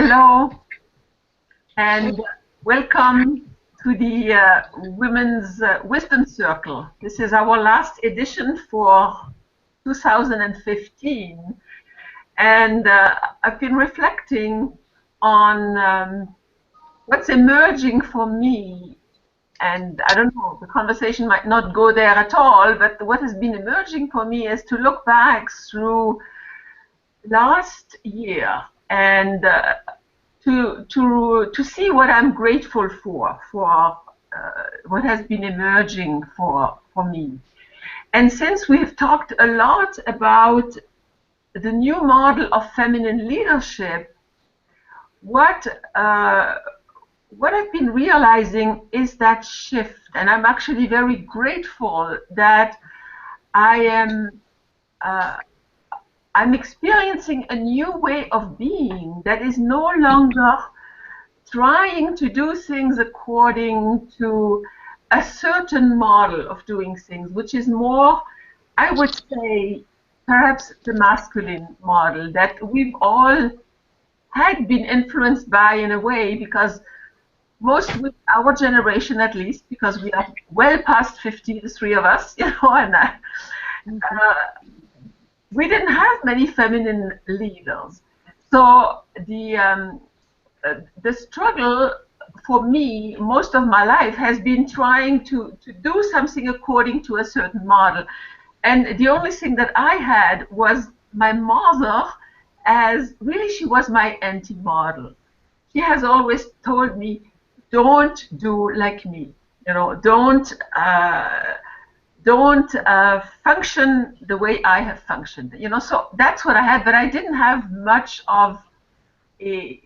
Hello and welcome to the Women's Wisdom Circle. This is our last edition for 2015, and I've been reflecting on what's emerging for me. And I don't know, the conversation might not go there at all, but what has been emerging for me is to look back through last year and to see what I'm grateful for what has been emerging for me. And since we've talked a lot about the new model of feminine leadership, what I've been realizing is that shift, and I'm actually very grateful that I am. I'm experiencing a new way of being that is no longer trying to do things according to a certain model of doing things, which is more, I would say, perhaps the masculine model that we've all had been influenced by in a way, because most with our generation at least, because we are well past 50, the three of us, and we didn't have many feminine leaders. So the struggle for me most of my life has been trying to do something according to a certain model. And the only thing that I had was my mother, as really she was my anti-model. She has always told me, don't do like me, don't function the way I have functioned. So that's what I had, but I didn't have much of a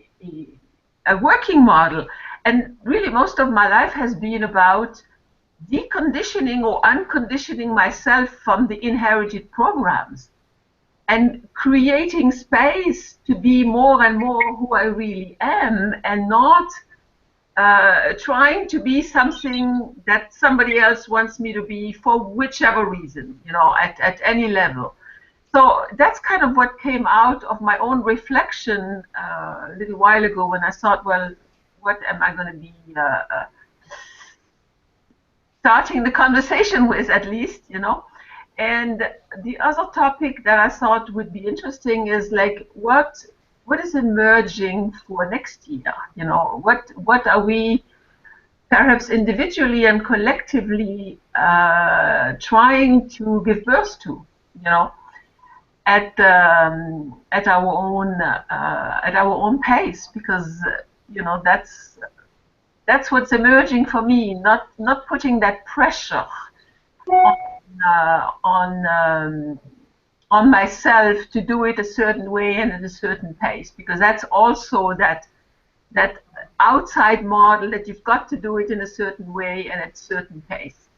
working model. And really most of my life has been about deconditioning or unconditioning myself from the inherited programs and creating space to be more and more who I really am, and not trying to be something that somebody else wants me to be for whichever reason, at any level. So that's kind of what came out of my own reflection a little while ago, when I thought, well, what am I going to be starting the conversation with, at least, And the other topic that I thought would be interesting is like, what is emerging for next year? What are we perhaps individually and collectively trying to give birth to? At our own pace, because that's what's emerging for me. Not putting that pressure on myself to do it a certain way and at a certain pace, because that's also that outside model that you've got to do it in a certain way and at a certain pace.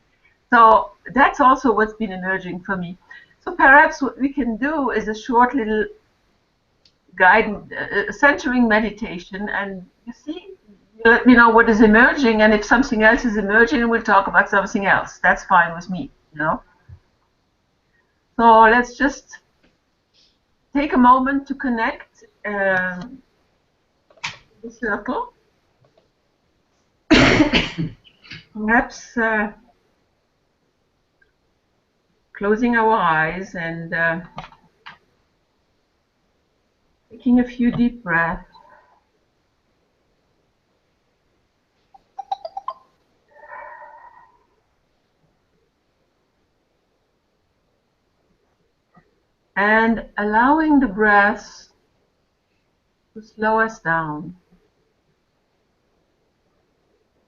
So that's also what's been emerging for me. So perhaps what we can do is a short little guided centering meditation, and you let me know what is emerging, and if something else is emerging, we'll talk about something else. That's fine with me, So let's just take a moment to connect the circle. Perhaps closing our eyes and taking a few deep breaths. And allowing the breath to slow us down,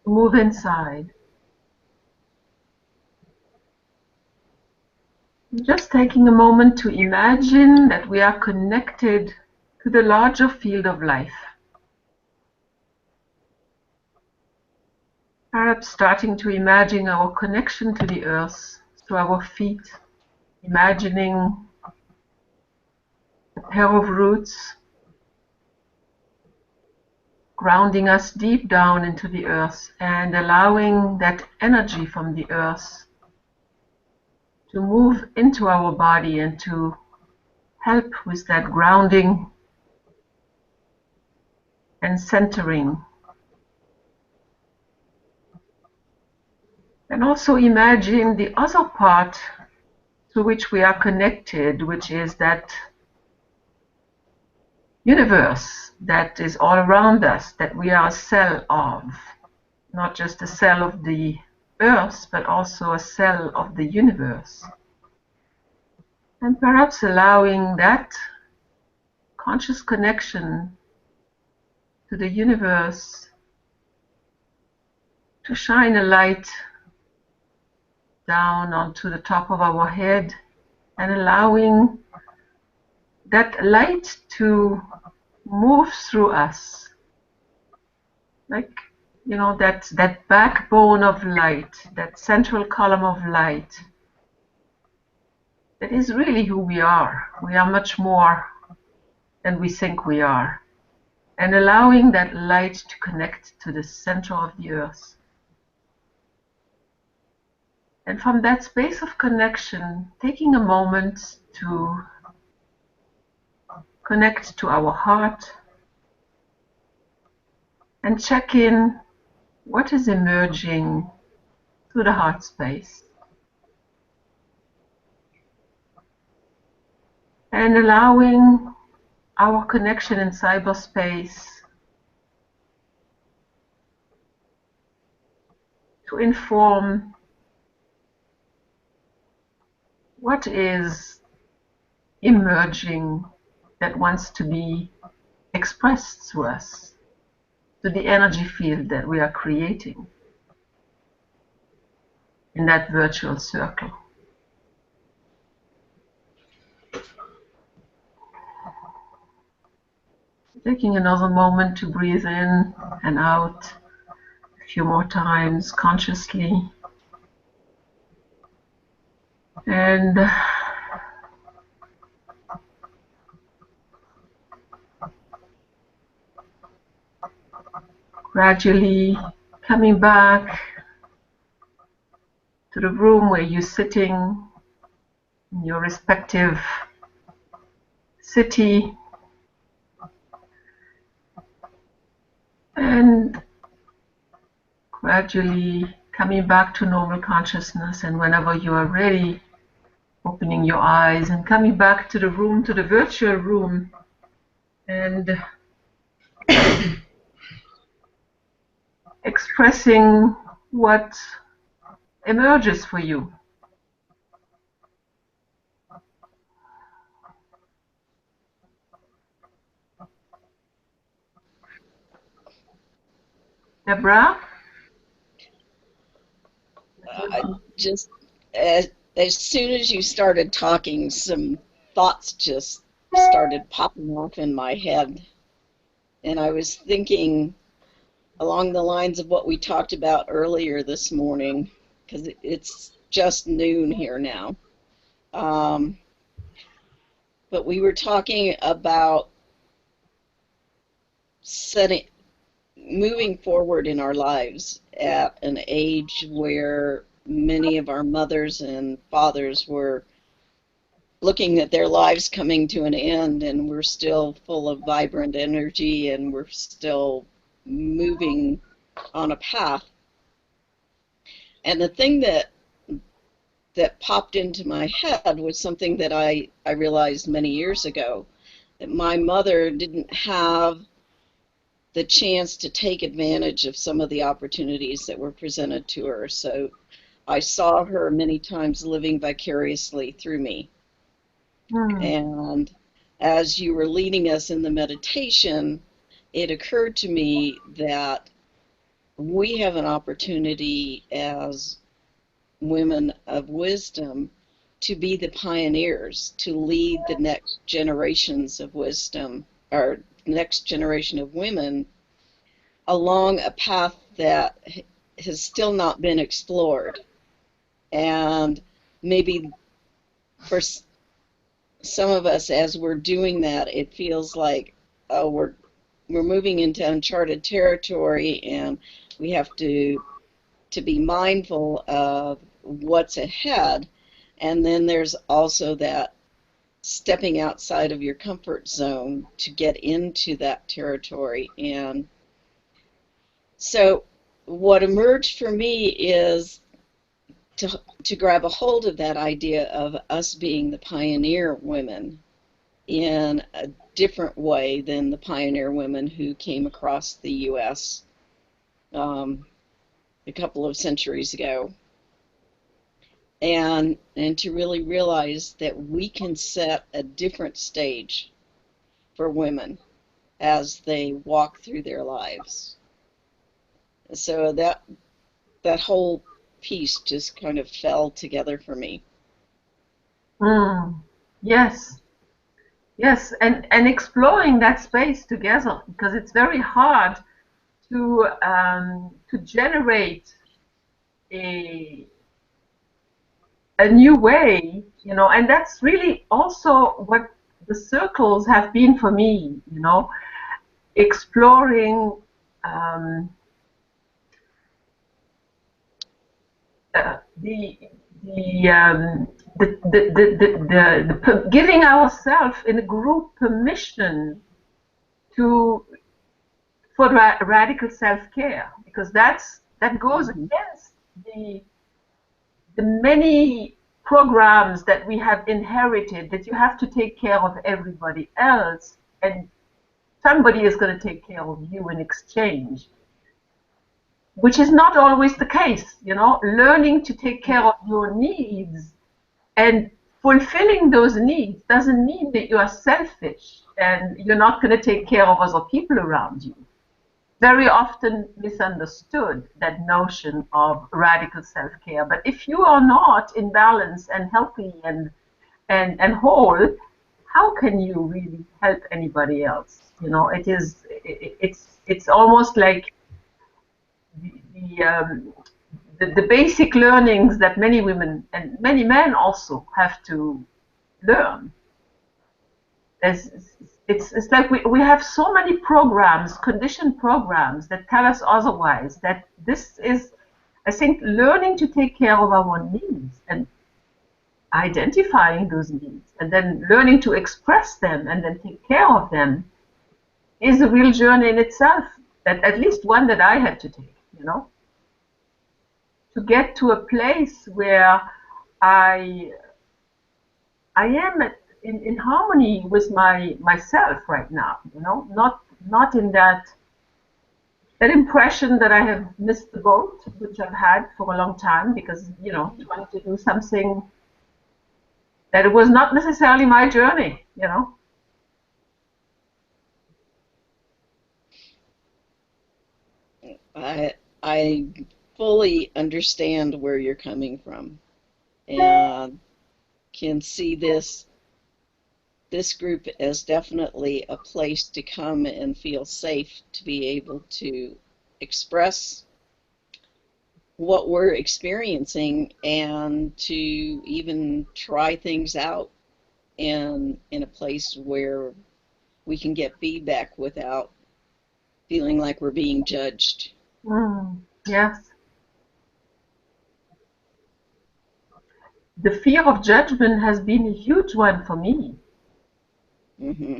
to move inside. Just taking a moment to imagine that we are connected to the larger field of life. Perhaps starting to imagine our connection to the earth through our feet, imagining a pair of roots grounding us deep down into the earth and allowing that energy from the earth to move into our body and to help with that grounding and centering. And also imagine the other part to which we are connected, which is that universe that is all around us, that we are a cell of, not just a cell of the earth, but also a cell of the universe. And perhaps allowing that conscious connection to the universe to shine a light down onto the top of our head, and allowing that light to move through us, like, that backbone of light, that central column of light, that is really who we are. We are much more than we think we are. And allowing that light to connect to the center of the earth. And from that space of connection, taking a moment to connect to our heart and check in what is emerging through the heart space. And allowing our connection in cyberspace to inform what is emerging that wants to be expressed to us, to the energy field that we are creating in that virtual circle. Taking another moment to breathe in and out a few more times consciously. And gradually coming back to the room where you're sitting in your respective city, and gradually coming back to normal consciousness. And whenever you are ready, opening your eyes and coming back to the room, to the virtual room, and expressing what emerges for you. Deborah? Just as soon as you started talking, some thoughts just started popping off in my head. And I was thinking along the lines of what we talked about earlier this morning, because it's just noon here now. But we were talking about moving forward in our lives at an age where many of our mothers and fathers were looking at their lives coming to an end, and we're still full of vibrant energy, and we're still moving on a path. And the thing that popped into my head was something that I realized many years ago, that my mother didn't have the chance to take advantage of some of the opportunities that were presented to her. So I saw her many times living vicariously through me. And as you were leading us in the meditation, it occurred to me that we have an opportunity as women of wisdom to be the pioneers, to lead the next generations of wisdom, or next generation of women, along a path that has still not been explored. And maybe for some of us, as we're doing that, it feels like, oh, we're moving into uncharted territory, and we have to be mindful of what's ahead. And then there's also that stepping outside of your comfort zone to get into that territory. And so what emerged for me is to grab a hold of that idea of us being the pioneer women in a different way than the pioneer women who came across the U.S. A couple of centuries ago, and to really realize that we can set a different stage for women as they walk through their lives. So that whole piece just kind of fell together for me. Mm. Yes, yes, and exploring that space together, because it's very hard to generate a a new way, and that's really also what the circles have been for me, exploring um, the the, um, giving ourselves in a group permission to for radical self-care, because that goes Hmm. against the the many programs that we have inherited, that you have to take care of everybody else and somebody is going to take care of you in exchange, which is not always the case. Learning to take care of your needs and fulfilling those needs doesn't mean that you are selfish and you're not going to take care of other people around you. Very often misunderstood, that notion of radical self-care. But if you are not in balance and healthy and whole, how can you really help anybody else? It's almost like the, um, the basic learnings that many women and many men also have to learn. There's, it's like we have so many programs, conditioned programs, that tell us otherwise, that this is, I think, learning to take care of our needs and identifying those needs and then learning to express them and then take care of them is a real journey in itself, at least one that I had to take, to get to a place where I I am in harmony with myself right now, not in that impression that I have missed the boat, which I've had for a long time, because trying to do something that it was not necessarily my journey. I I fully understand where you're coming from, and can see this group as definitely a place to come and feel safe to be able to express what we're experiencing and to even try things out in a place where we can get feedback without feeling like we're being judged. Yes, the fear of judgment has been a huge one for me. Hmm.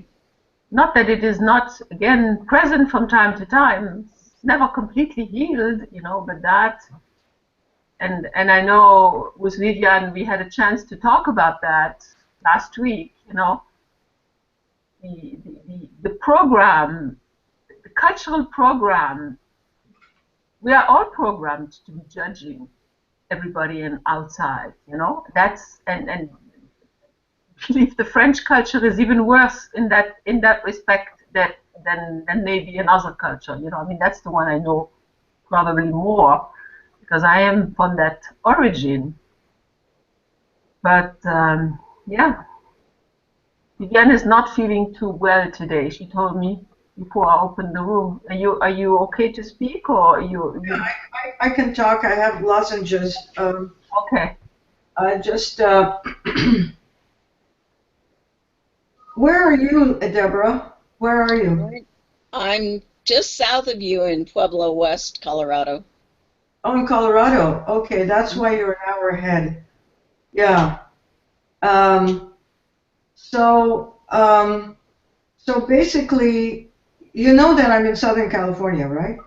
Not that it is not, again, present from time to time. It's never completely healed, but that, and I know with Vivian we had a chance to talk about that last week. The program, the cultural program, we are all programmed to be judging everybody and outside. That's and I believe the French culture is even worse in that respect than maybe another culture. I mean, that's the one I know probably more because I am from that origin. But yeah, Viviane is not feeling too well today. She told me before I opened the room. Are you okay to speak, or are you I can talk. I have lozenges. okay? I just, where are you, Deborah? Where are you? I'm just south of you in Pueblo West, Colorado. Oh, in Colorado. Okay, that's why you're an hour ahead. Yeah. Um, So, so basically, you know that I'm in Southern California, right?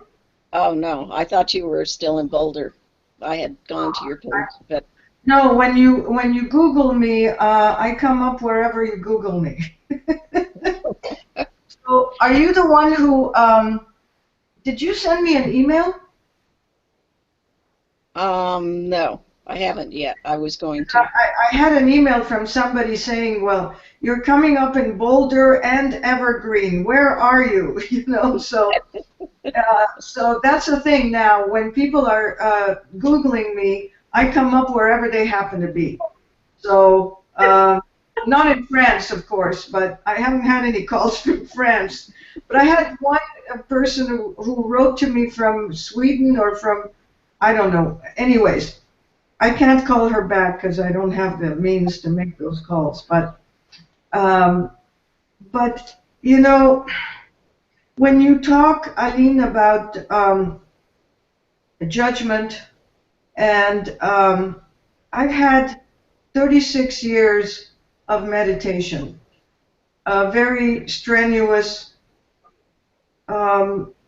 Oh no, I thought you were still in Boulder. I had gone to your page, but No, when you Google me, I come up wherever you Google me. So, are you the one who? Did you send me an email? no, I haven't yet. I was going to. I had an email from somebody saying, "Well, you're coming up in Boulder and Evergreen. Where are you?" You know, so that's the thing now. When people are Googling me, I come up wherever they happen to be. So, not in France, of course, but I haven't had any calls from France. But I had one person who wrote to me from Sweden or from, I don't know. Anyways, I can't call her back because I don't have the means to make those calls. Um, but you know, when you talk, Aline, about judgment, and I've had 36 years of meditation, a very strenuous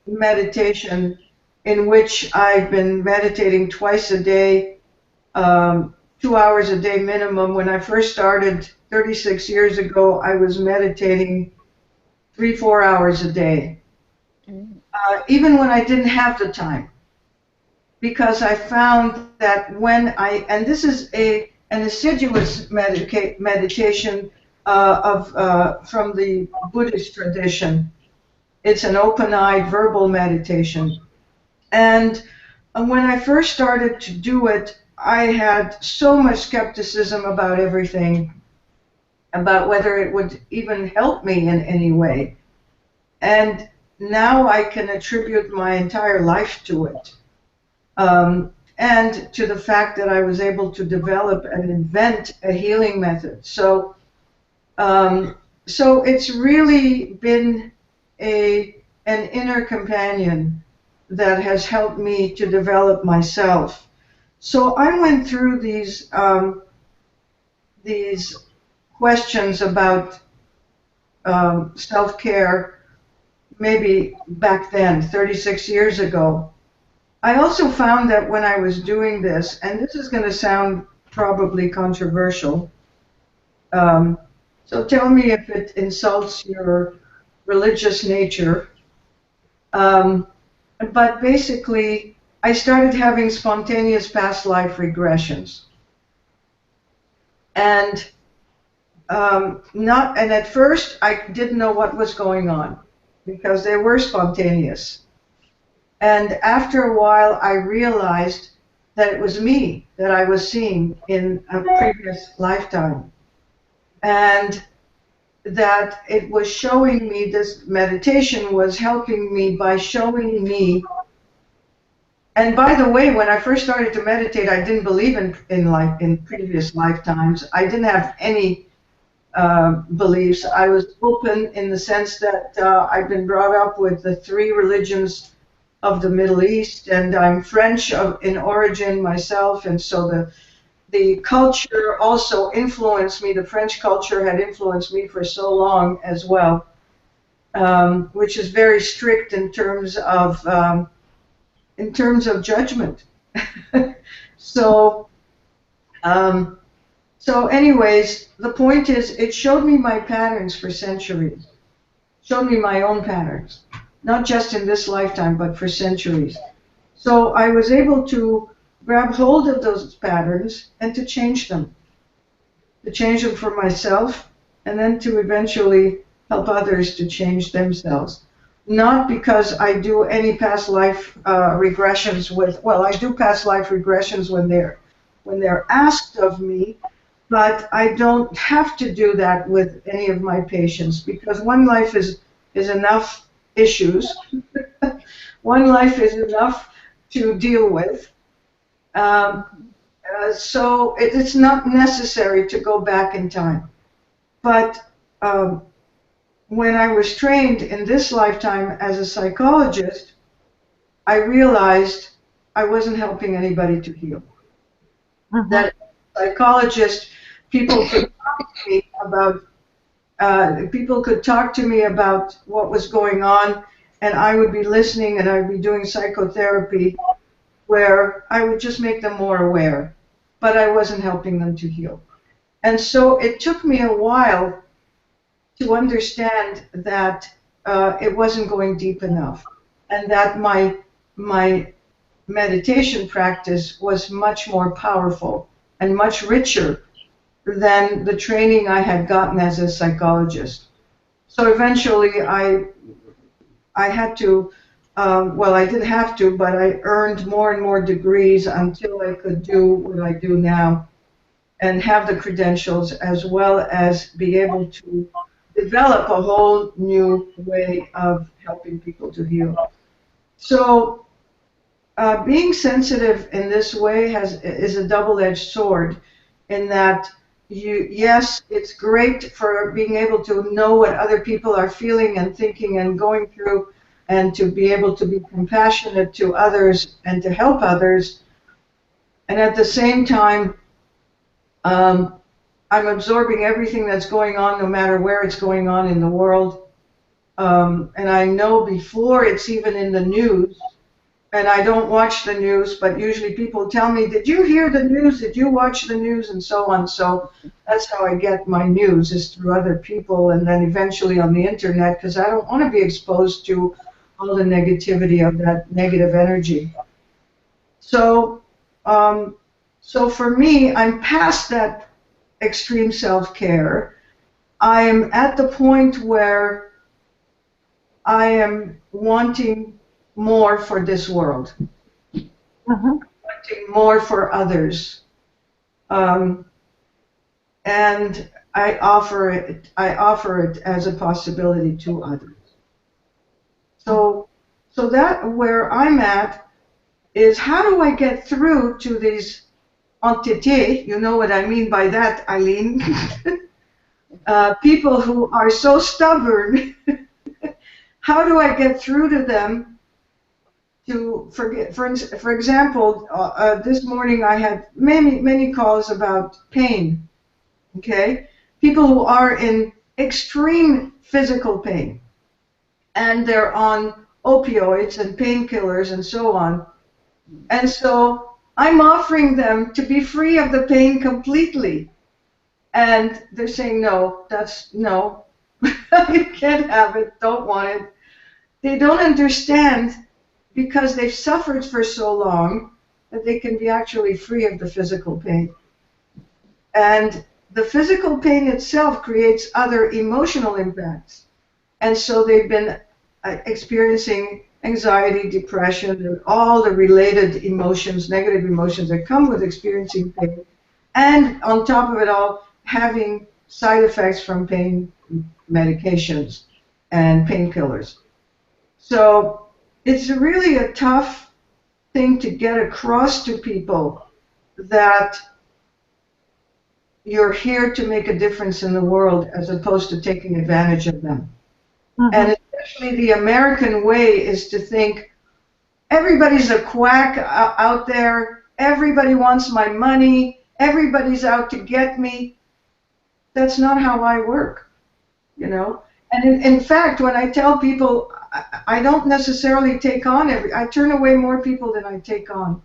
meditation in which I've been meditating twice a day, 2 hours a day minimum. When I first started 36 years ago, I was meditating 3, 4 hours a day, Mm. even when I didn't have the time, because I found that and this is an assiduous meditation from the Buddhist tradition. It's an open-eyed verbal meditation. And when I first started to do it, I had so much skepticism about everything, about whether it would even help me in any way. And now I can attribute my entire life to it. And to the fact that I was able to develop and invent a healing method. Um, so it's really been an inner companion that has helped me to develop myself. So I went through these questions about self-care maybe back then, 36 years ago. I also found that when I was doing this, and this is going to sound probably controversial, um, so tell me if it insults your religious nature. Um, but basically, I started having spontaneous past life regressions. And not, and at first, I didn't know what was going on because they were spontaneous. And after a while, I realized that it was me that I was seeing in a previous lifetime. And that it was showing me, this meditation was helping me by showing me. And by the way, when I first started to meditate, I didn't believe in previous lifetimes. I didn't have any beliefs. I was open in the sense that I've been brought up with the three religions of the Middle East, and I'm French in origin myself, and so the culture also influenced me. The French culture had influenced me for so long as well, which is very strict in terms of judgment. so, um, so, anyways, the point is, it showed me my patterns for centuries. Showed me my own patterns, not just in this lifetime, but for centuries. So I was able to grab hold of those patterns and to change them for myself, and then to eventually help others to change themselves. Not because I do any past life regressions well, I do past life regressions when they're asked of me, but I don't have to do that with any of my patients because one life is enough issues. One life is enough to deal with. Um, so it's not necessary to go back in time. But um, when I was trained in this lifetime as a psychologist, I realized I wasn't helping anybody to heal. Mhm. That psychologist, people could talk to me about People could talk to me about what was going on, and I would be listening, and I would be doing psychotherapy where I would just make them more aware, but I wasn't helping them to heal. And so it took me a while to understand that it wasn't going deep enough, and that my meditation practice was much more powerful and much richer than the training I had gotten as a psychologist. So eventually I had to, well, I didn't have to, but I earned more and more degrees until I could do what I do now and have the credentials, as well as be able to develop a whole new way of helping people to heal. So being sensitive in this way is a double-edged sword, in that yes, it's great for being able to know what other people are feeling and thinking and going through, and to be able to be compassionate to others and to help others. And at the same time, um, I'm absorbing everything that's going on, no matter where it's going on in the world. And I know before it's even in the news, and I don't watch the news, but usually people tell me, did you hear the news? Did you watch the news? And so on. So that's how I get my news, is through other people, and then eventually on the internet, because I don't want to be exposed to all the negativity of that negative energy. So, so for me, I'm past that extreme self-care. I am at the point where I am wanting more for this world, wanting more for others, and I offer it. I offer it as a possibility to others. So, so that where I'm at is, how do I get through to these entités? You know what I mean by that, Eileen? People who are so stubborn. How do I get through to them to forget? For example, this morning I had many calls about pain. Okay, people who are in extreme physical pain, and they're on opioids and painkillers and so on. And so I'm offering them to be free of the pain completely. And they're saying, no, no, you can't have it, don't want it. They don't understand, because they've suffered for so long, that they can be actually free of the physical pain. And the physical pain itself creates other emotional impacts. And so they've been experiencing anxiety, depression, and all the related emotions, negative emotions that come with experiencing pain. And on top of it all, having side effects from pain medications and painkillers. So it's really a tough thing to get across to people, that you're here to make a difference in the world, as opposed to taking advantage of them. And especially the American way is to think, everybody's a quack out there, everybody wants my money, everybody's out to get me. That's not how I work, you know. And in fact, when I tell people, I don't necessarily take on I turn away more people than I take on,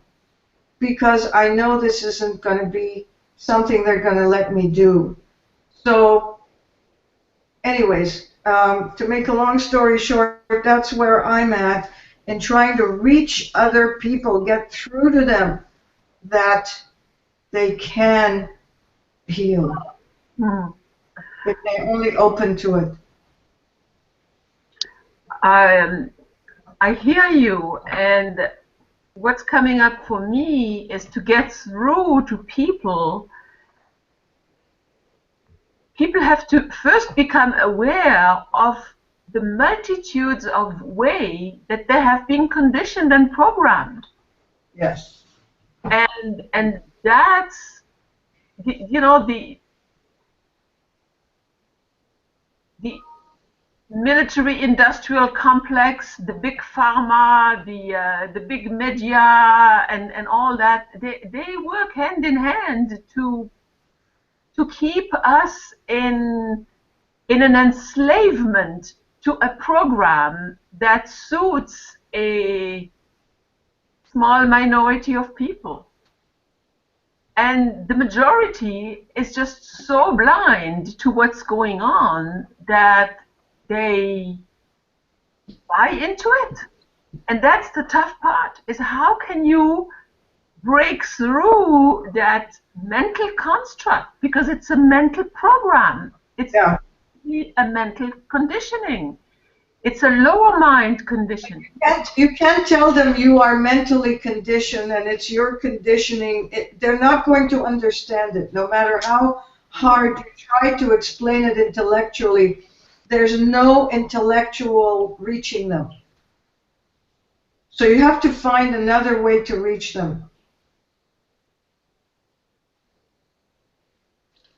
because I know this isn't going to be something they're going to let me do. So anyways, to make a long story short, that's where I'm at, in trying to reach other people, get through to them that they can heal. If they're only open to it. I hear you, and what's coming up for me is to get through to people. People have to first become aware of the multitudes of ways that they have been conditioned and programmed. Yes. And that's, you know, the military-industrial complex, the big pharma, the big media, and all that. They work hand in hand to keep us in in an enslavement to a program that suits a small minority of people. And the majority is just so blind to what's going on that they buy into it. And that's the tough part, is how can you break through that mental construct, because it's a mental program. It's a mental conditioning. It's a lower mind conditioning. You can't tell them you are mentally conditioned and it's your conditioning. They're not going to understand it, no matter how hard you try to explain it intellectually. There's no intellectual reaching them. So you have to find another way to reach them.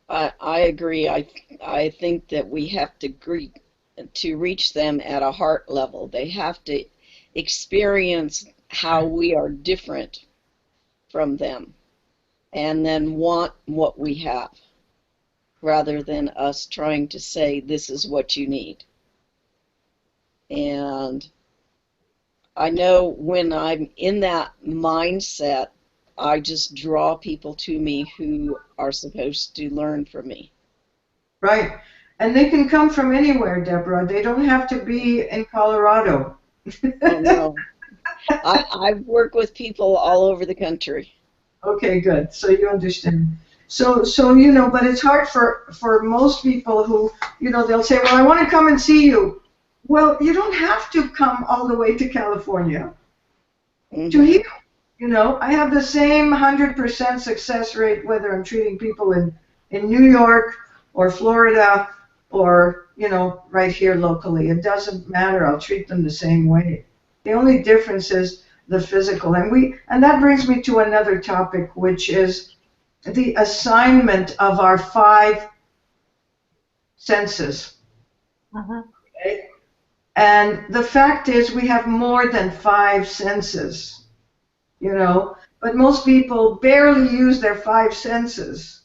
I agree. I think that we have to reach them at a heart level. They have to experience how we are different from them and then want what we have, rather than us trying to say, this is what you need. And I know when I'm in that mindset, I just draw people to me who are supposed to learn from me. Right. And they can come from anywhere, Deborah. They don't have to be in Colorado. Oh, no. I've worked with people all over the country. Okay, good. So you understand. So you know, but it's hard for most people who, you know, they'll say, well, I want to come and see you. Well, you don't have to come all the way to California to heal. You know, I have the same 100% success rate whether I'm treating people in New York or Florida or, you know, right here locally. It doesn't matter. I'll treat them the same way. The only difference is the physical. And that brings me to another topic, which is the assignment of our 5 senses. Okay? And the fact is we have more than 5 senses, you know, but most people barely use their 5 senses.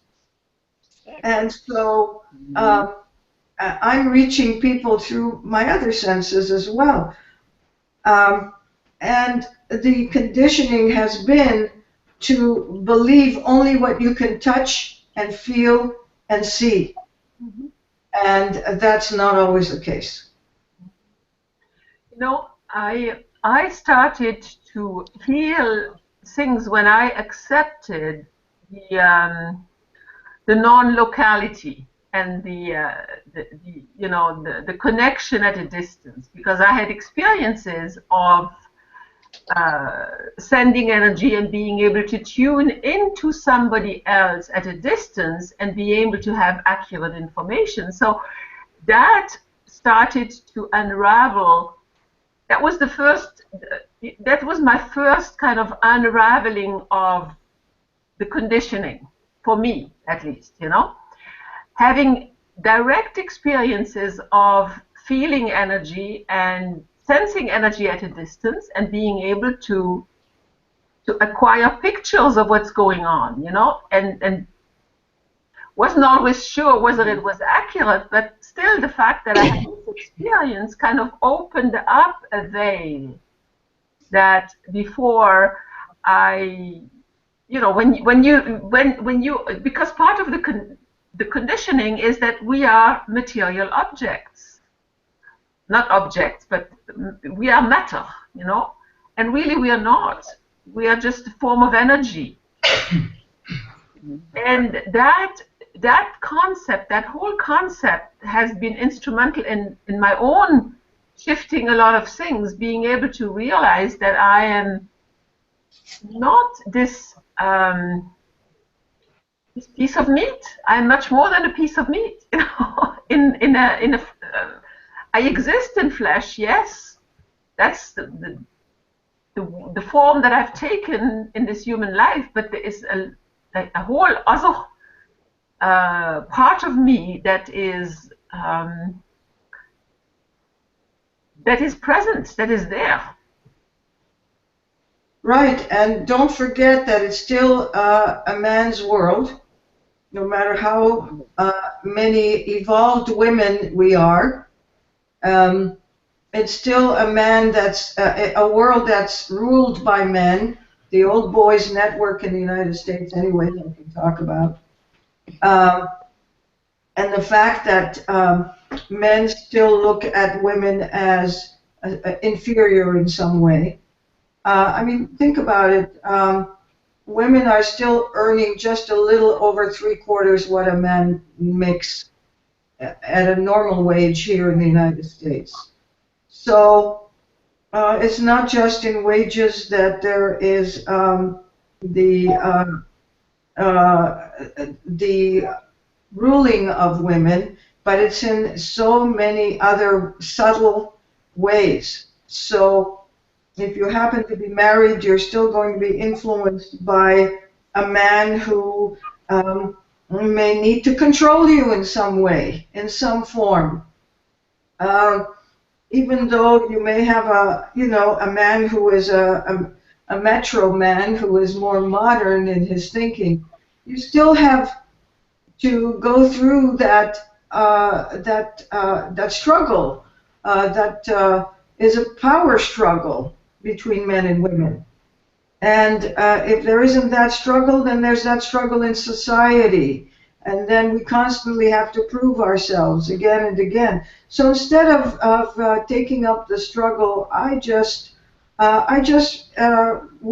And so I'm reaching people through my other senses as well. And the conditioning has been to believe only what you can touch and feel and see. And that's not always the case. You know, I started to heal things when I accepted the non-locality and the you know the connection at a distance, because I had experiences of sending energy and being able to tune into somebody else at a distance and be able to have accurate information. So that started to unravel. That was my first kind of unraveling of the conditioning, for me at least, you know. Having direct experiences of feeling energy and sensing energy at a distance and being able to acquire pictures of what's going on, you know, and wasn't always sure whether it was accurate, but still the fact that I had this experience kind of opened up a veil that before I, you know, when you because part of the conditioning is that we are material objects, not objects, but we are matter, you know, and really we are not. We are just a form of energy. And that concept, that whole concept has been instrumental in my own shifting a lot of things, being able to realize that I am not this this piece of meat. I'm much more than a piece of meat. You know, I exist in flesh. Yes, that's the form that I've taken in this human life. But there is a whole other part of me that is present, that is there. Right, and don't forget that it's still a man's world. no matter how many evolved women we are. Um, it's still a man that's a world that's ruled by men. The old boys network in the United States, anyway, that we can talk about. Um, and the fact that men still look at women as inferior in some way. I mean, think about it. Women are still earning just a little over three-quarters what a man makes at a normal wage here in the United States. So it's not just in wages that there is the the ruling of women, but it's in so many other subtle ways. So if you happen to be married, you're still going to be influenced by a man who may need to control you in some way, in some form. Um, Even though you may have a man who is a metro man who is more modern in his thinking, you still have to go through that struggle that is a power struggle between men and women. And if there isn't that struggle, then there's that struggle in society. And then we constantly have to prove ourselves again and again. So instead of taking up the struggle, I just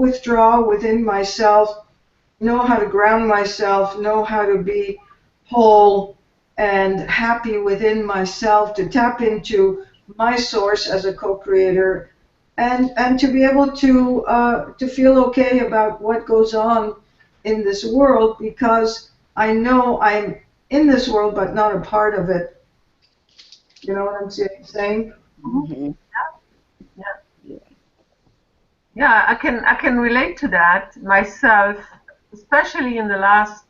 withdraw within myself, know how to ground myself, know how to be whole and happy within myself, to tap into my source as a co-creator, and to be able to feel okay about what goes on in this world, because I know I'm in this world but not a part of it. You know what I'm saying? Mm-hmm. Yeah, Yeah. yeah, I can relate to that myself, especially in the last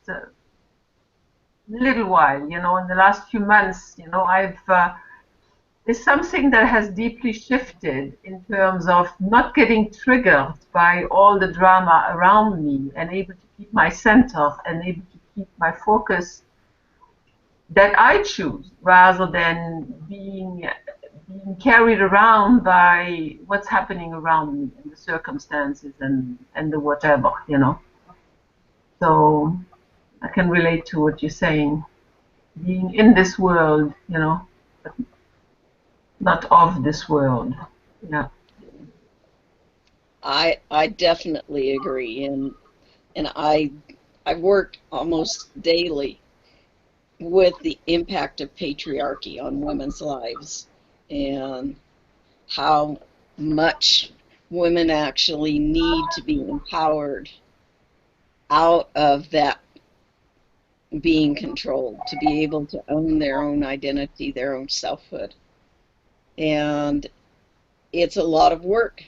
little while. In the last few months, I've there's something that has deeply shifted in terms of not getting triggered by all the drama around me, and able to keep my center and able to keep my focus that I choose, rather than being carried around by what's happening around me and the circumstances and the whatever. So I can relate to what you're saying. Being in this world, but not of this world. Yeah. I definitely agree, and I work almost daily with the impact of patriarchy on women's lives and how much women actually need to be empowered out of that being controlled, to be able to own their own identity, their own selfhood. And it's a lot of work.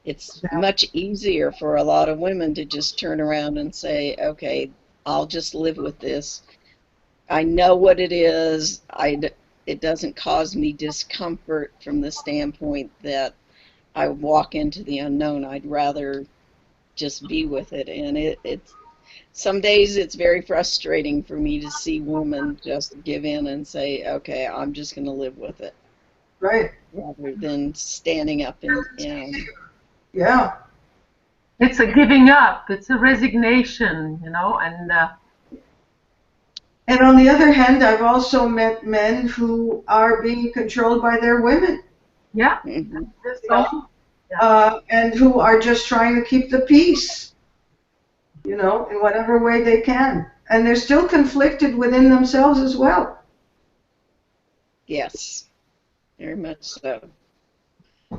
It's much easier for a lot of women to just turn around and say, okay, I'll just live with this. I know what it is. It doesn't cause me discomfort from the standpoint that I walk into the unknown. I'd rather just be with it. And it's some days it's very frustrating for me to see women just give in and say, okay, I'm just going to live with it, Right. rather than standing up and Yeah. It's a giving up. It's a resignation, and And on the other hand, I've also met men who are being controlled by their women, yeah, Mhm. this you know, also, yeah, and who are just trying to keep the peace, in whatever way they can. And they're still conflicted within themselves as well. Yes, very much so. yeah.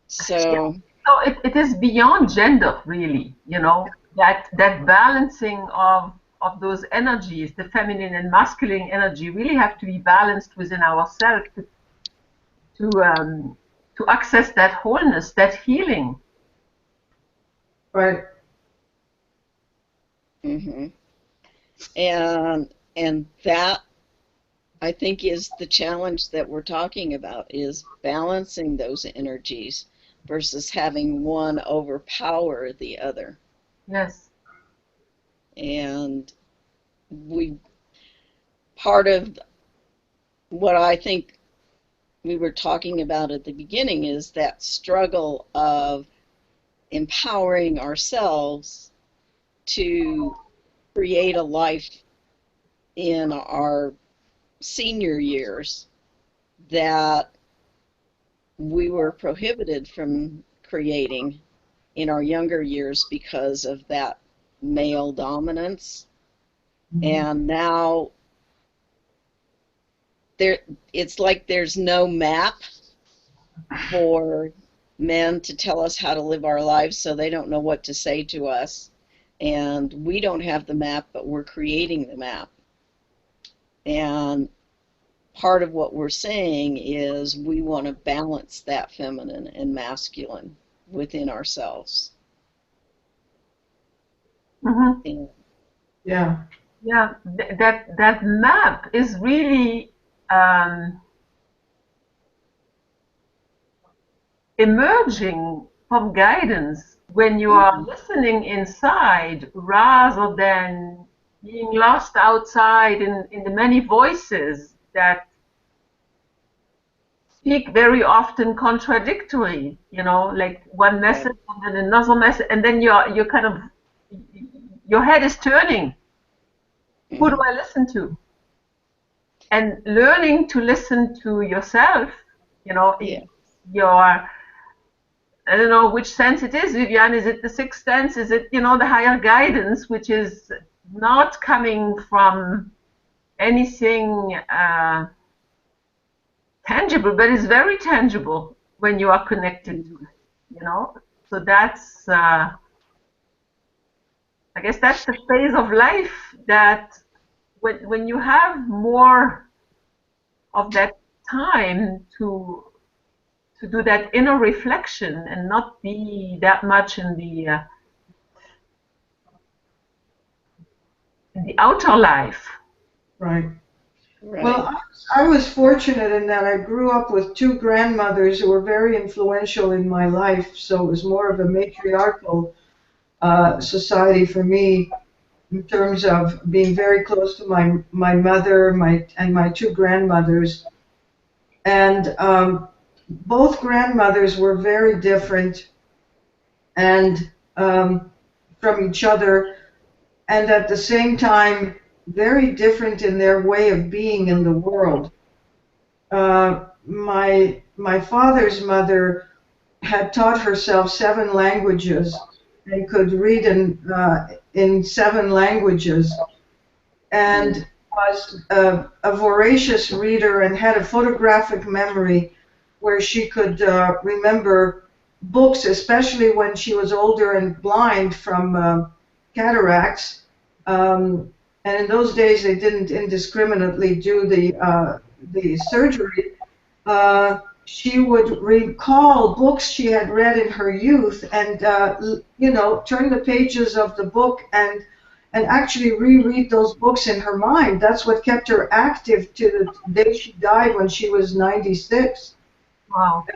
So, So it is beyond gender, really. That balancing of those energies, the feminine and masculine energy, really have to be balanced within ourselves to um, to access that wholeness, that healing. Right. mhm. And that I think is the challenge that we're talking about, is balancing those energies versus having one overpower the other. Yes. And we part of what I think we were talking about at the beginning is that struggle of empowering ourselves to create a life in our senior years that we were prohibited from creating in our younger years because of that male dominance. And now there, it's like there's no map for men to tell us how to live our lives, so they don't know what to say to us. And we don't have the map, but we're creating the map. And part of what we're saying is we want to balance that feminine and masculine within ourselves. Mm-hmm. And Yeah. Yeah, that map is really emerging from guidance when you are listening inside rather than being lost outside in the many voices that speak very often contradictory, like one right. message and then another message, and then you're kind of your head is turning. Who do Mhm. I listen to? And learning to listen to yourself, Yeah. your I don't know which sense it is, Vivian. Is it the sixth sense? Is it, the higher guidance, which is not coming from anything tangible, but is very tangible when you are connected to Mhm. it. So that's, I guess that's the phase of life that when you have more of that time to do that inner reflection and not be that much in the outer life. Right. Well, Right. I was fortunate in that I grew up with two grandmothers who were very influential in my life, so it was more of a matriarchal society for me in terms of being very close to my mother, my two grandmothers, and both grandmothers were very different and from each other, and at the same time very different in their way of being in the world. My father's mother had taught herself seven languages and could read in seven languages, Mm. and was a voracious reader and had a photographic memory where she could remember books, especially when she was older and blind from cataracts. And in those days, they didn't indiscriminately do the surgery. She would recall books she had read in her youth and turn the pages of the book and actually reread those books in her mind. That's what kept her active to the day she died when she was 96. Wow.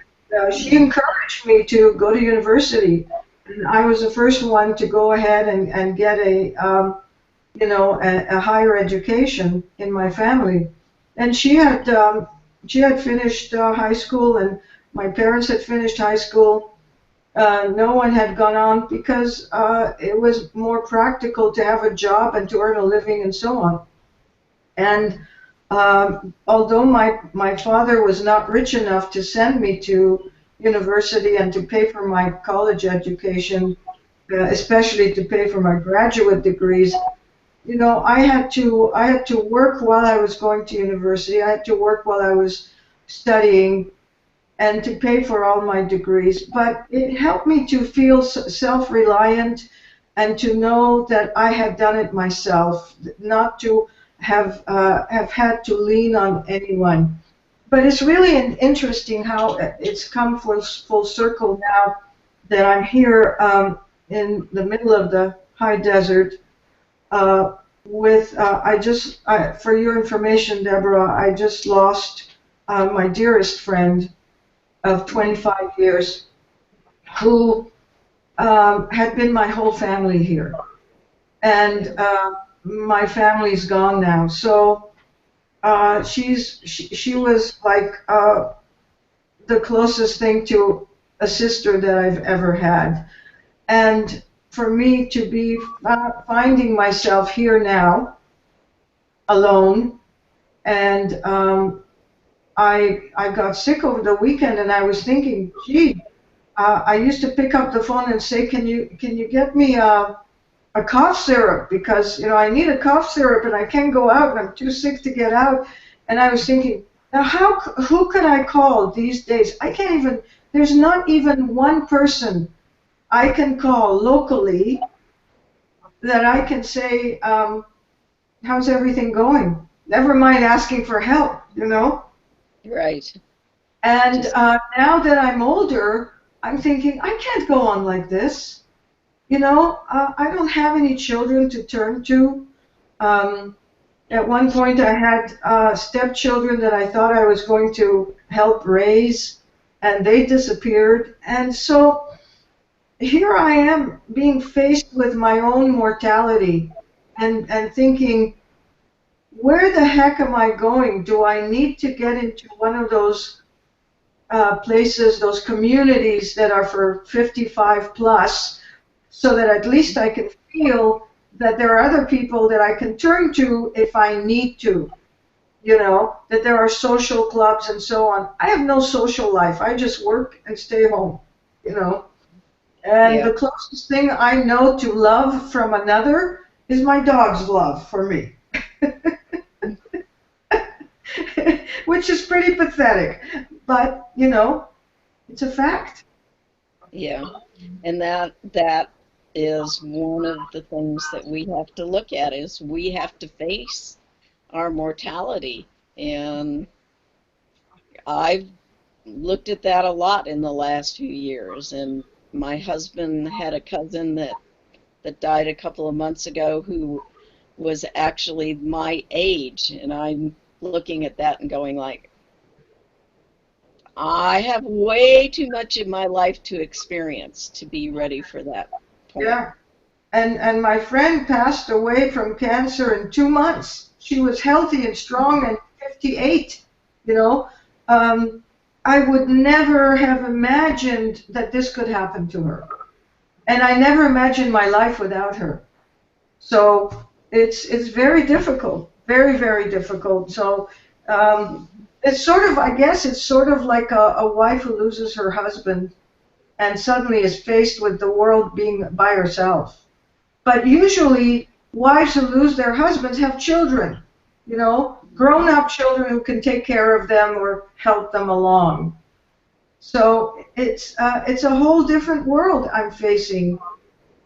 She encouraged me to go to university, and I was the first one to go ahead and get a higher education in my family. And she had finished high school, and my parents had finished high school. No one had gone on because it was more practical to have a job and to earn a living and so on. And although my father was not rich enough to send me to university and to pay for my college education, especially to pay for my graduate degrees, I had to work while I was going to university. I had to work while I was studying and to pay for all my degrees. But it helped me to feel self-reliant and to know that I had done it myself, not to have had to lean on anyone. But it's really interesting how it's come full circle now that I'm here in the middle of the high desert with for your information, Deborah, I just lost my dearest friend of 25 years who had been my whole family here. And my family's gone now. So she was like the closest thing to a sister that I've ever had. And for me to be finding myself here now, alone, and I got sick over the weekend, and I was thinking, gee, I used to pick up the phone and say, can you get me a cough syrup, because I need a cough syrup and I can't go out and I'm too sick to get out. And I was thinking, now who could I call these days? I can't even. There's not even one person I can call locally that I can say, how's everything going? Never mind asking for help. Right. And Just now that I'm older, I'm thinking, I can't go on like this. I don't have any children to turn to. Um, at one point, I had stepchildren that I thought I was going to help raise, and they disappeared. And so here I am being faced with my own mortality and thinking, where the heck am I going? Do I need to get into one of those places, those communities that are for 55 plus, so that at least I can feel that there are other people that I can turn to if I need to, that there are social clubs and so on. I have no social life. I just work and stay home, you know. And yeah, the closest thing I know to love from another is my dog's love for me, which is pretty pathetic. But, it's a fact. yeah. And that is one of the things that we have to look at is we have to face our mortality. And I've looked at that a lot in the last few years. And my husband had a cousin that died a couple of months ago who was actually my age. And I'm looking at that and going like, I have way too much in my life to experience to be ready for that point. Yeah. And my friend passed away from cancer in 2 months. She was healthy and strong and 58. You know, um, I would never have imagined that this could happen to her, and I never imagined my life without her. So it's very difficult, very very difficult. So um, it's sort of, I guess, it's sort of like a wife who loses her husband and suddenly is faced with the world being by herself. But usually, wives who lose their husbands have children, grown up children who can take care of them or help them along. So it's a whole different world I'm facing.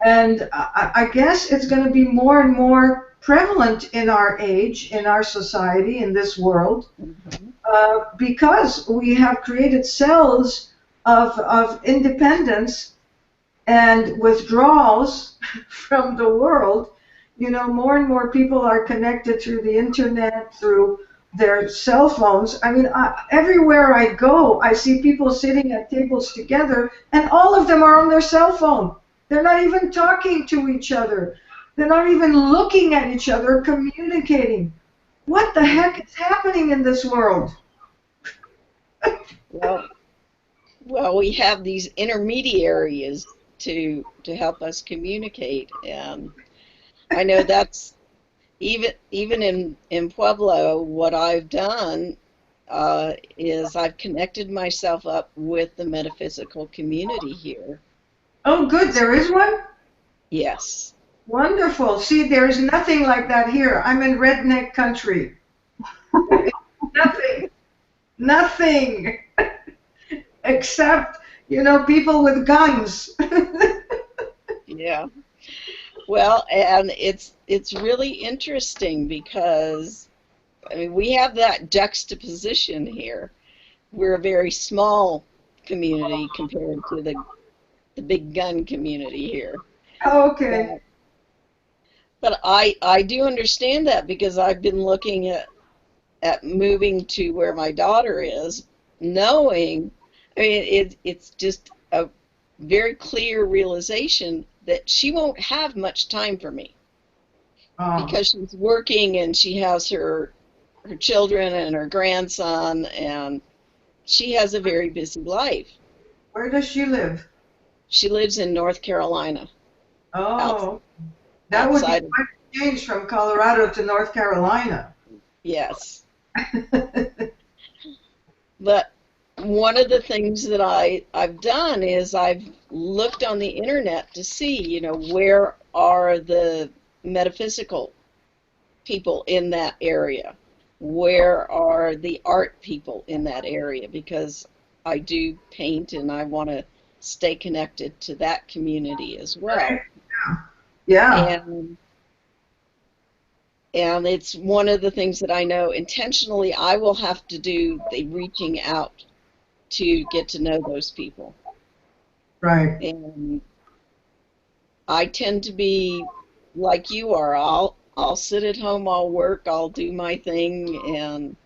And I guess it's going to be more and more prevalent in our age, in our society, in this world, Mhm. because we have created cells of independence and withdrawals from the world. More and more people are connected through the internet, through their cell phones. I mean, everywhere I go, I see people sitting at tables together, and all of them are on their cell phone. They're not even talking to each other. They're not even looking at each other, communicating. What the heck is happening in this world? Well, well, we have these intermediaries to help us communicate, and I know that's even in Pueblo. What I've done is I've connected myself up with the metaphysical community here. Oh, good, there is one? Yes. Wonderful. See, there's nothing like that here. I'm in redneck country. Nothing, nothing, except, people with guns. Yeah. Well, and it's really interesting because I mean we have that juxtaposition here. We're a very small community compared to the big gun community here. Okay. But but I do understand that because I've been looking at moving to where my daughter is, knowing I mean it's just a very clear realization that she won't have much time for me. Oh, because she's working and she has her children and her grandson, and she has a very busy life. where does she live? She lives in North Carolina, out, Oh, that would be outside of, quite a change from Colorado to North Carolina. yes. But one of the things that I've done is I've looked on the internet to see, where are the metaphysical people in that area? Where are the art people in that area? Because I do paint and I want to stay connected to that community as Right? well. Yeah, And and it's one of the things that I know intentionally I will have to do the reaching out to get to know those people. right. And I tend to be like you are. I'll sit at home, I'll work, I'll do my thing and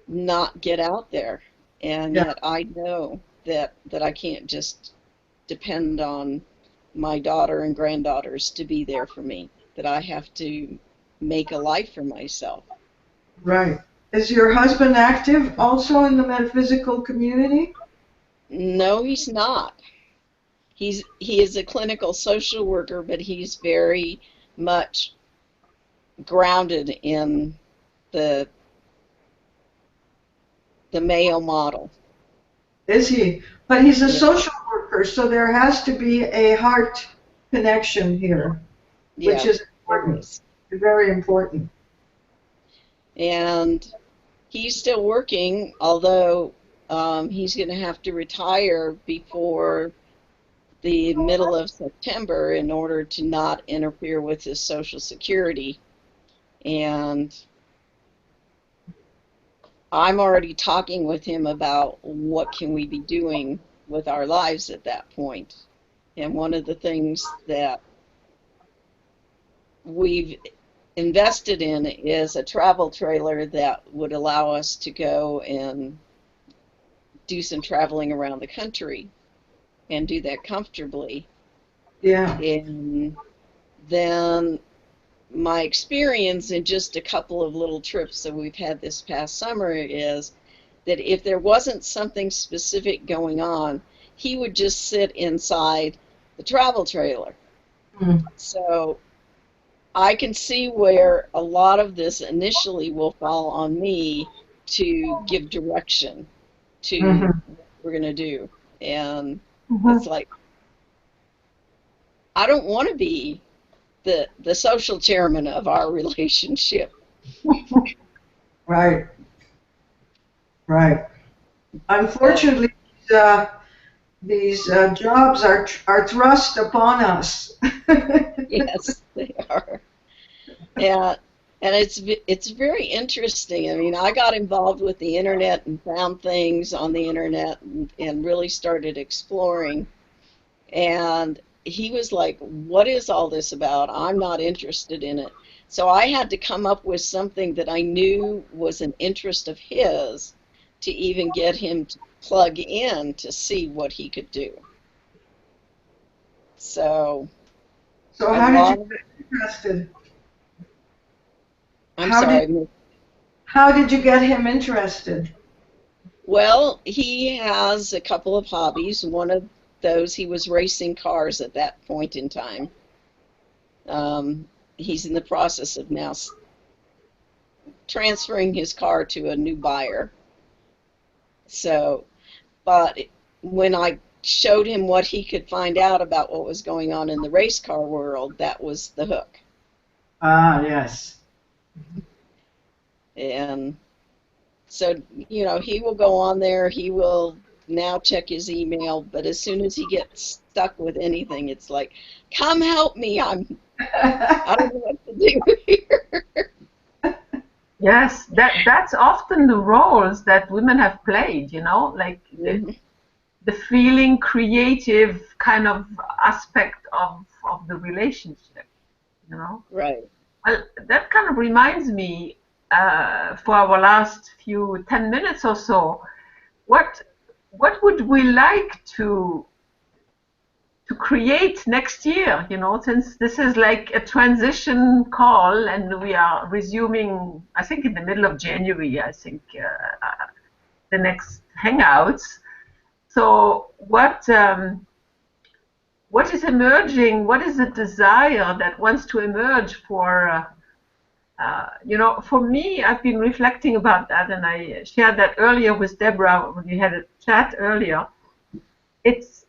not get out there. And Yeah, yet I know that I can't just depend on my daughter and granddaughters to be there for me, that I have to make a life for myself. right. Is your husband active also in the metaphysical community? No, he's not. He is a clinical social worker, but he's very much grounded in the the male model. Is he? But he's a Yeah, social worker, so there has to be a heart connection here, which yeah, is there important, is. very important. And he's still working, although he's going to have to retire before the middle of September in order to not interfere with his Social Security. And I'm already talking with him about what can we be doing with our lives at that point. And one of the things that we've invested in is a travel trailer that would allow us to go and do some traveling around the country and do that comfortably. Yeah, And then my experience in just a couple of little trips that we've had this past summer is that if there wasn't something specific going on, he would just sit inside the travel trailer. mm, So I can see where a lot of this initially will fall on me to give direction to hmm, what we're going to do. And it's Mhm. like, I don't want to be the social chairman of our relationship. right, right. So, Unfortunately, uh, these jobs are thrust upon us. yes, they are. And and it's very interesting. I mean, I got involved with the internet and found things on the internet and really started exploring. And he was like, "What is all this about? I'm not interested in it." So I had to come up with something that I knew was an interest of his to even get him to plug in to see what he could do. So So a how did you lot of it, get interested? I'm How did sorry. how did you get him interested? Well, he has a couple of hobbies. One of those, he was racing cars at that point in time. He's in the process of now transferring his car to a new buyer. So, but when I showed him what he could find out about what was going on in the race car world, that was the hook. Ah, yes. And so, he will go on there, he will now check his email, but as soon as he gets stuck with anything, it's like, come help me. I don't know what to do here. Yes, that's often the roles that women have played, like Mhm. the feeling creative kind of aspect of the relationship, you know. Right. Well, that kind of reminds me, for our last few 10 minutes or so, what what would we like to create next year, since this is like a transition call and we are resuming, I think in the middle of January, I think the next Hangouts. So what is emerging? What is the desire that wants to emerge for me? I've been reflecting about that, and I shared that earlier with Deborah when we had a chat earlier. It's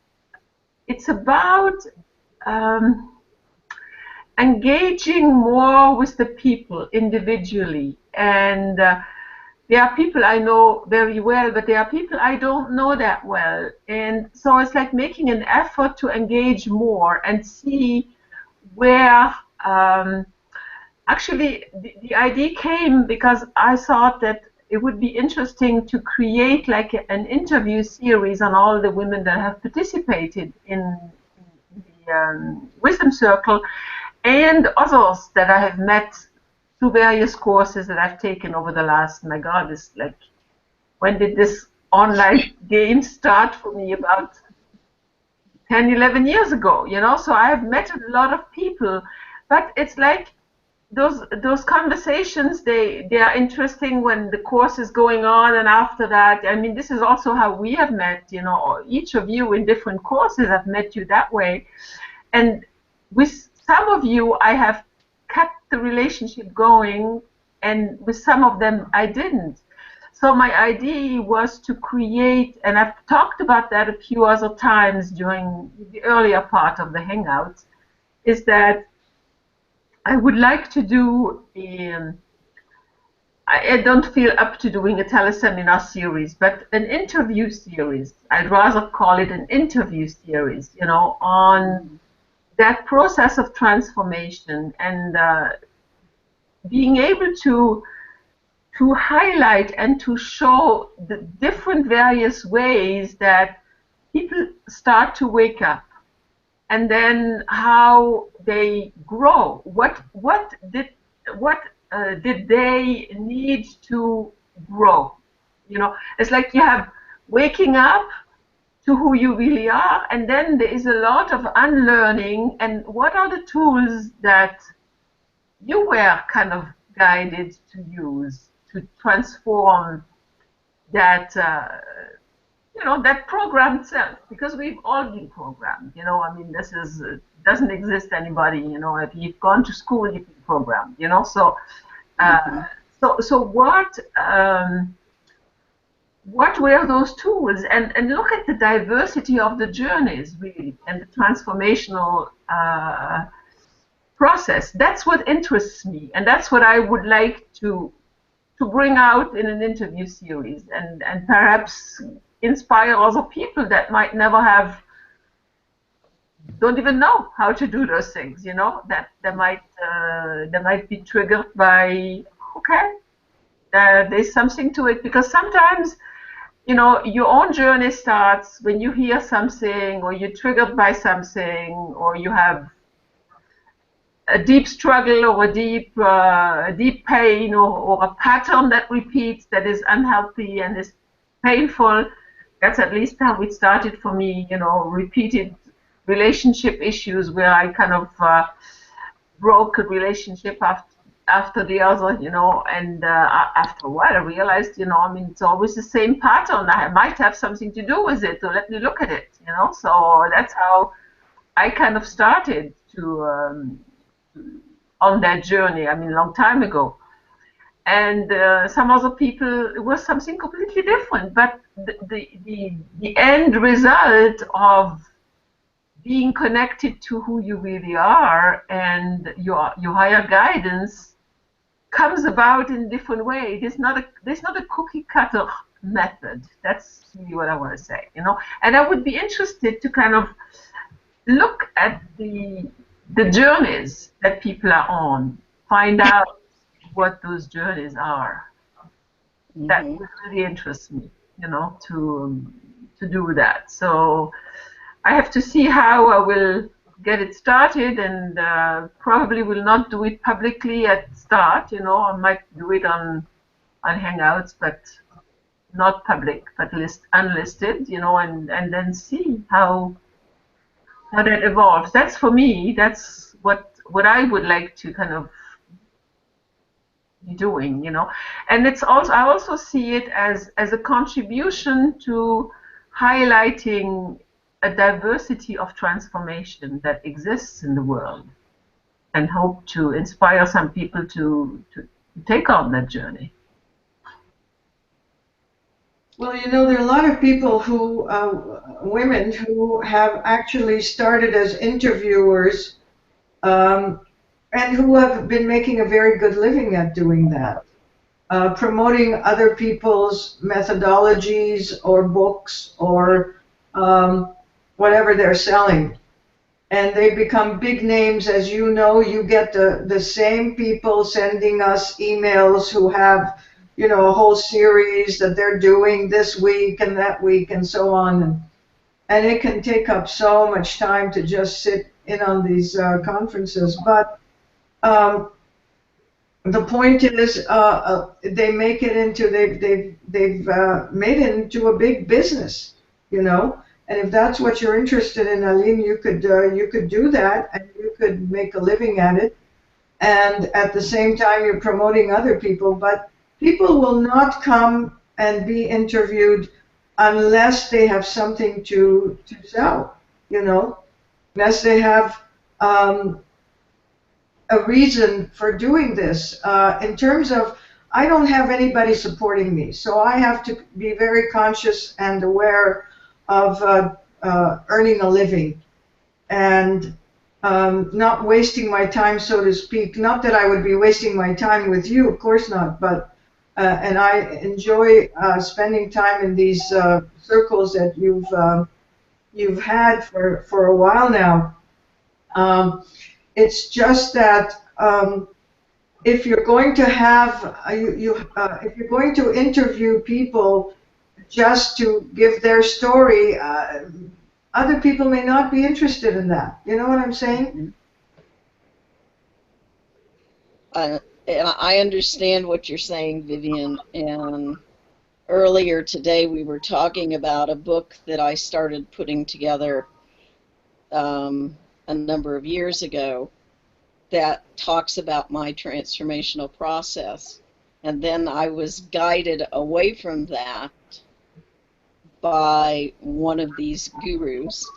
about engaging more with the people individually, and there are people I know very well, but there are people I don't know that well, and so it's like making an effort to engage more and see where. Actually, the idea came because I thought that it would be interesting to create like an interview series on all the women that have participated in the Wisdom Circle and others that I have met through various courses that I've taken over the last, my God, it's like, when did this online game start for me? About 10, 11 years ago, So I have met a lot of people, but it's like those conversations, they are interesting when the course is going on, and after that, I mean, this is also how we have met, each of you in different courses have met you that way. And with some of you, I have kept the relationship going, and with some of them, I didn't. So my idea was to create, and I've talked about that a few other times during the earlier part of the Hangouts, is that I would like to do I don't feel up to doing a teleseminar series, but an interview series. I'd rather call it an interview series, on that process of transformation, and being able to highlight and to show the different various ways that people start to wake up, and then how they grow. What did they need to grow? It's like you have waking up to who you really are, and then there is a lot of unlearning. And what are the tools that you were kind of guided to use to transform that? That programmed self, because we've all been programmed. I mean, this is doesn't exist anybody. If you've gone to school, you've been programmed. So, so what were those tools? And look at the diversity of the journeys, really, and the transformational process. That's what interests me, and that's what I would like to bring out in an interview series, and perhaps inspire other people that might never don't even know how to do those things, that they might be triggered by, okay, there's something to it, because sometimes, your own journey starts when you hear something, or you're triggered by something, or you have a deep struggle, or a deep pain, or a pattern that repeats that is unhealthy and is painful. That's at least how it started for me, repeated relationship issues where I kind of broke a relationship after the other, and after a while I realized, I mean, it's always the same pattern. I might have something to do with it, so let me look at it, So that's how I kind of started to on that journey, I mean, a long time ago. And some other people, it was something completely different. But the end result of being connected to who you really are and your higher guidance comes about in a different way. There's not a cookie cutter method. That's really what I want to say, And I would be interested to kind of look at the journeys that people are on, find out what those journeys are. That would really interest me, to do that. So I have to see how I will get it started, and probably will not do it publicly at start. I might do it on Hangouts, but not public, but unlisted. And then see how how that evolves. That's for me. That's what I would like to kind of be doing, And it's also I also see it as a contribution to highlighting a diversity of transformation that exists in the world, and hope to inspire some people to take on that journey. Well, there are a lot of people women who have actually started as interviewers, um, and who have been making a very good living at doing that, promoting other people's methodologies or books or whatever they're selling. And they become big names. As you know, you get the same people sending us emails who have, a whole series that they're doing this week and that week and so on. And it can take up so much time to just sit in on these conferences. But the point is, they make it into they've made it into a big business, And if that's what you're interested in, Aline, you could do that, and you could make a living at it. And at the same time, you're promoting other people. But people will not come and be interviewed unless they have something to sell, Unless they have a reason for doing this. In terms of, I don't have anybody supporting me, so I have to be very conscious and aware of earning a living and not wasting my time, so to speak. Not that I would be wasting my time with you, of course not, but and I enjoy spending time in these circles that you've had for a while now. It's just that if you're going to have if you're going to interview people just to give their story, other people may not be interested in that. You know what I'm saying? And I understand what you're saying, Vivian. And earlier today, we were talking about a book that I started putting together a number of years ago that talks about my transformational process. And then I was guided away from that by one of these gurus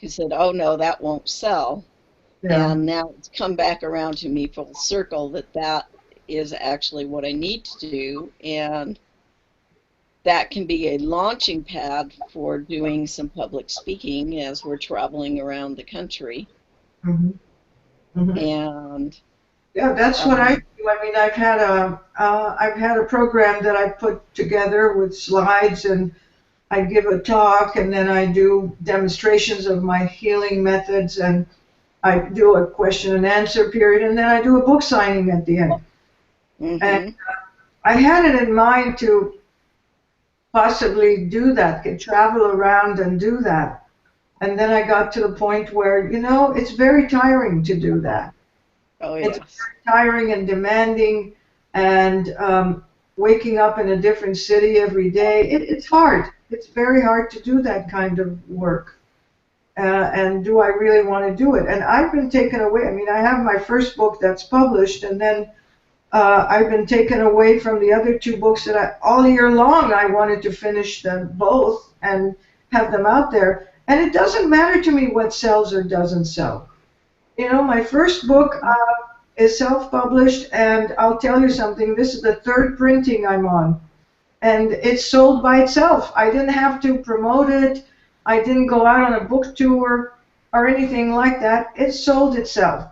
who said, oh no, that won't sell. Yeah. And now it's come back around to me full circle that is actually what I need to do. And that can be a launching pad for doing some public speaking as we're traveling around the country. Mm-hmm. Mm-hmm. And yeah, that's what I do. I mean, I've had a program that I put together with slides, and I give a talk, and then I do demonstrations of my healing methods, and I do a question and answer period, and then I do a book signing at the end. mm-hmm. And I had it in mind to possibly do that, could travel around and do that. And then I got to the point where, it's very tiring to do that. Oh, yes. It's very tiring and demanding, and waking up in a different city every day. It's hard. It's very hard to do that kind of work. And do I really want to do it? And I've been taken away. I mean, I have my first book that's published, and then I've been taken away from the other two books that all year long I wanted to finish them both and have them out there. And it doesn't matter to me what sells or doesn't sell. My first book is self-published, and I'll tell you something. This is the third printing I'm on, and it's sold by itself. I didn't have to promote it. I didn't go out on a book tour or anything like that. It sold itself.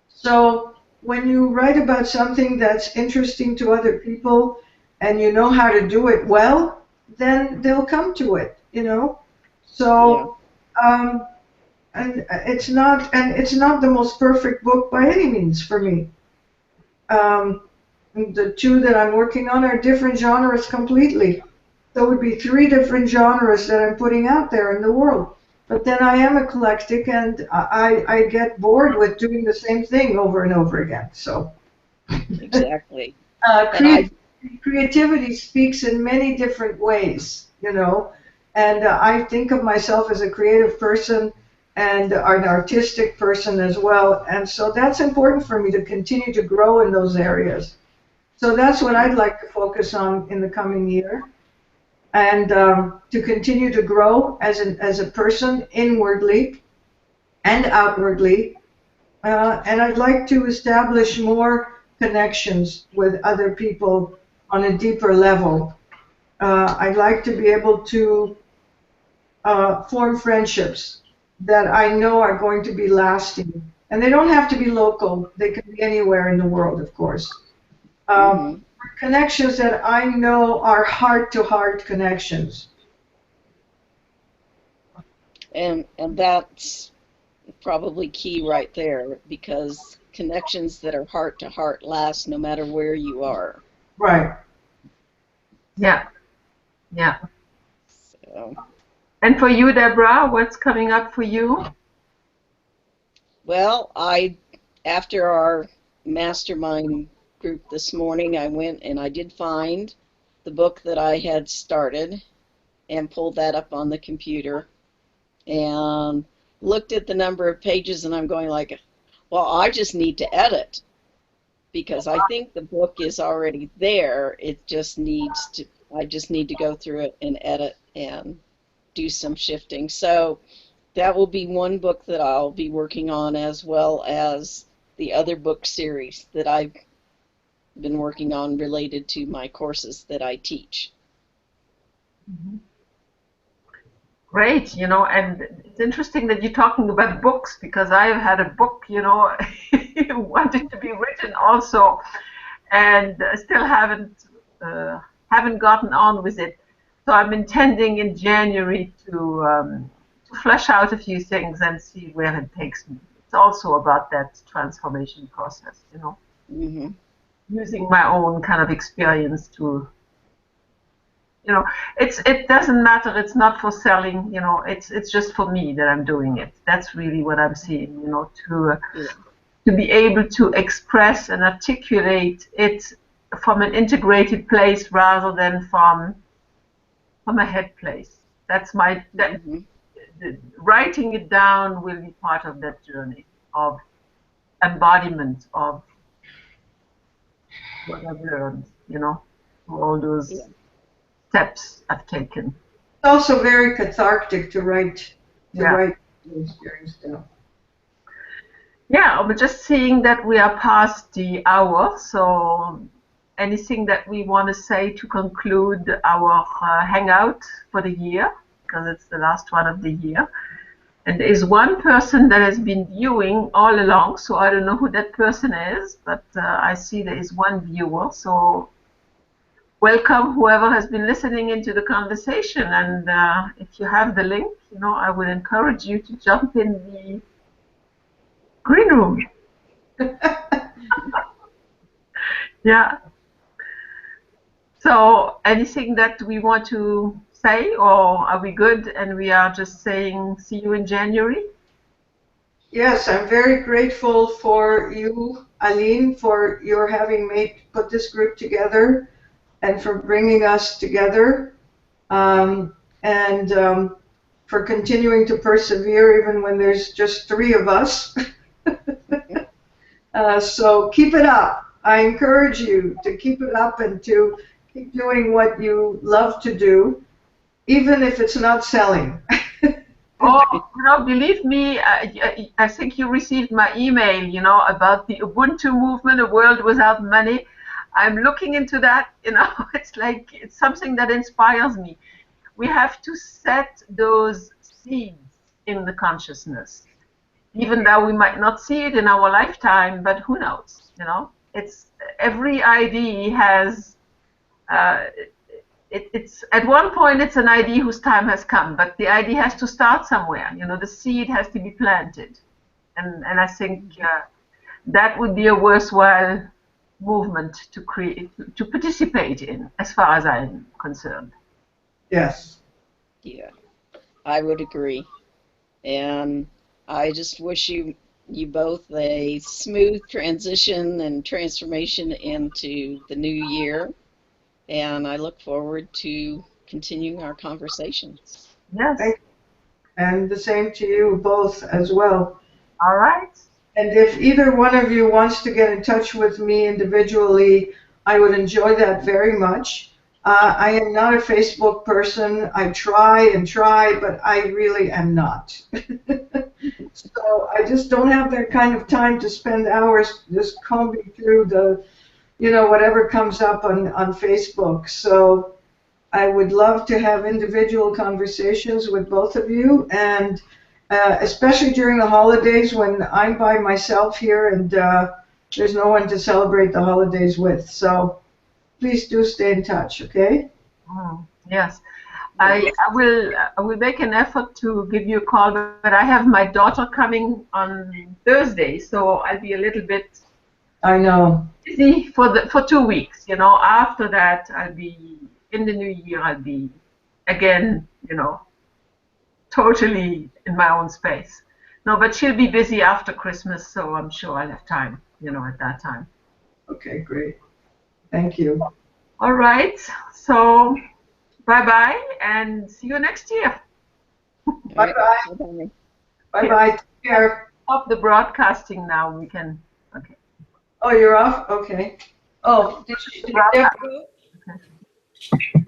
So when you write about something that's interesting to other people and you know how to do it well, then they'll come to it, So, and it's not the most perfect book by any means for me. The two that I'm working on are different genres completely. There would be 3 different genres that I'm putting out there in the world. But then I am eclectic, and I get bored with doing the same thing over and over again. So exactly. Creativity speaks in many different ways, And I think of myself as a creative person and are an artistic person as well. And so that's important for me to continue to grow in those areas. So that's what I'd like to focus on in the coming year, and to continue to grow as a person inwardly and outwardly. And I'd like to establish more connections with other people on a deeper level. I'd like to be able to form friendships that I know are going to be lasting. And they don't have to be local, they can be anywhere in the world, of course. Hmm. Connections that I know are heart to heart connections. And that's probably key right there, because connections that are heart to heart last no matter where you are. Right. Yeah, yeah. So, And for you, Deborah, what's coming up for you? well, after our mastermind group this morning, I went and I did find the book that I had started and pulled that up on the computer and looked at the number of pages, and I'm going like, well, I just need to edit, because I think the book is already there. I just need to go through it and edit and do some shifting. So that will be one book that I'll be working on, as well as the other book series that I've been working on related to my courses that I teach. Mhm. Great, and it's interesting that you're talking about books because I've had a book, wanted to be written also, and still haven't gotten on with it. So I'm intending in January to flesh out a few things and see where it takes me. It's also about that transformation process, Hmm. using my own kind of experience to, you know, it doesn't matter. It's not for selling, it's just for me that I'm doing it. That's really what I'm seeing, Yeah. to be able to express and articulate it from an integrated place rather than from a head place. That's Hmm. writing it down will be part of that journey of embodiment of what I've learned, all Yeah. those steps I've taken. It's also very cathartic to Yeah. write the experience down. Yeah, I'm just seeing that we are past the hour, so anything that we want to say to conclude our hangout for the year, because it's the last one of the year. And there is one person that has been viewing all along, so I don't know who that person is, but I see there is one viewer. So welcome, whoever has been listening into the conversation. And if you have the link, I would encourage you to jump in the green room. Yeah. So anything that we want to say, or are we good and we are just saying see you in January? Yes, I'm very grateful for you, Aline, for your having put this group together and for bringing us together, and for continuing to persevere even when there's just three of us. So keep it up. I encourage you to keep it up and to keep doing what you love to do, even if it's not selling. Oh, believe me, I think you received my email, about the Ubuntu movement, a world without money. I'm looking into that, it's like it's something that inspires me. We have to set those seeds in the consciousness, even though we might not see it in our lifetime, but who knows, It's every idea has uh, it's at one point it's an idea whose time has come, but the idea has to start somewhere. The seed has to be planted, and I think that would be a worthwhile movement to create to participate in, as far as I'm concerned. Yes. Yeah, I would agree. And I just wish you both a smooth transition and transformation into the new year. And I look forward to continuing our conversations. Yes. Thank And the same to you both as well. All right. And if either one of you wants to get in touch with me individually, I would enjoy that very much. I am not a Facebook person. I try and try, but I really am not. So I just don't have that kind of time to spend hours just combing through the, whatever comes up on Facebook. So I would love to have individual conversations with both of you, and especially during the holidays when I'm by myself here and there's no one to celebrate the holidays with. So please do stay in touch, okay? Yes. I will make an effort to give you a call, but I have my daughter coming on Thursday, so I'll be a little bit I know. busy for 2 weeks. After that, I'll be in the new year. I'll be again, totally in my own space. No, but she'll be busy after Christmas, so I'm sure I'll have time, at that time. Okay, great. Thank you. All right. So bye-bye and see you next year. All right. Bye-bye. Bye-bye. Bye-bye. Take care. Stop the broadcasting now. We can. Okay. Oh, you're off? Okay. Oh, did you have to go? Okay.